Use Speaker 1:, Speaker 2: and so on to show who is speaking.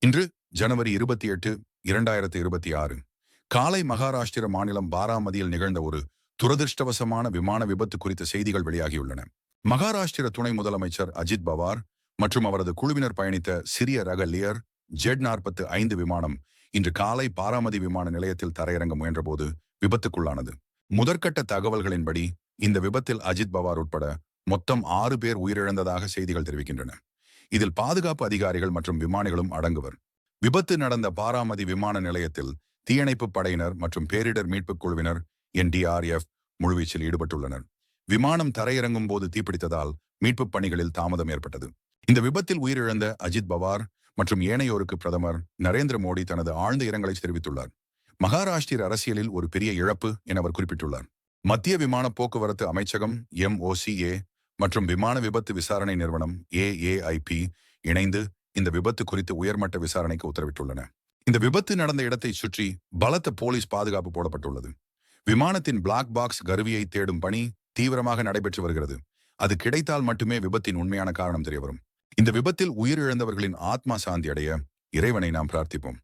Speaker 1: இன்று ஜனவரி 28, 2026 காலை மகாராஷ்டிர மாநிலம் பாராமதியில் நிகழ்ந்த ஒரு துரதிருஷ்டவசமான விமான விபத்து குறித்த செய்திகள் வெளியாகியுள்ளன. மகாராஷ்டிர துணை முதலமைச்சர் அஜித் பவார் மற்றும் அவரது குழுவினர் பயணித்த சிறிய ரக லியர் Z-45 விமானம் இன்று காலை பாராமதி விமான நிலையத்தில் தரையிறங்க முயன்றபோது விபத்துக்குள்ளானது. முதற்கட்ட தகவல்களின்படி இந்த விபத்தில் அஜித் பவார் உட்பட மொத்தம் 6 பேர் உயிரிழந்ததாக செய்திகள் தெரிவிக்கின்றன. இதில் பாதுகாப்பு அதிகாரிகள் மற்றும் விமானிகளும் அடங்குவர். விபத்து நடந்த பாராமதி விமான நிலையத்தில் தீயணைப்பு படையினர் மற்றும் பேரிடர் மீட்புக் குழுவினர் NDRF முழுவீச்சில் ஈடுபட்டுள்ளனர். விமானம் தரையிறங்கும் போது தீப்பிடித்ததால் மீட்புப் பணிகளில் தாமதம் ஏற்பட்டது. இந்த விபத்தில் உயிரிழந்த அஜித் பவார் மற்றும் ஏனையோருக்கு பிரதமர் நரேந்திர மோடி தனது ஆழ்ந்த இரங்கலை தெரிவித்துள்ளார். மகாராஷ்டிர அரசியலில் ஒரு பெரிய இழப்பு என அவர் குறிப்பிட்டுள்ளார். மத்திய விமான போக்குவரத்து அமைச்சகம் MOCA மற்றும் விமான விபத்து விசாரணை நிறுவனம் AAIP இணைந்து இந்த விபத்து குறித்து உயர்மட்ட விசாரணைக்கு உத்தரவிட்டுள்ளன. இந்த விபத்து நடந்த இடத்தை சுற்றி பலத்த போலீஸ் பாதுகாப்பு போடப்பட்டுள்ளது. விமானத்தின் பிளாக் பாக்ஸ் கருவியை தேடும் பணி தீவிரமாக நடைபெற்று வருகிறது. அது கிடைத்தால் மட்டுமே விபத்தின் உண்மையான காரணம் தெரியவரும். இந்த விபத்தில் உயிரிழந்தவர்களின் ஆத்மா சாந்தி அடைய இறைவனை நாம் பிரார்த்திப்போம்.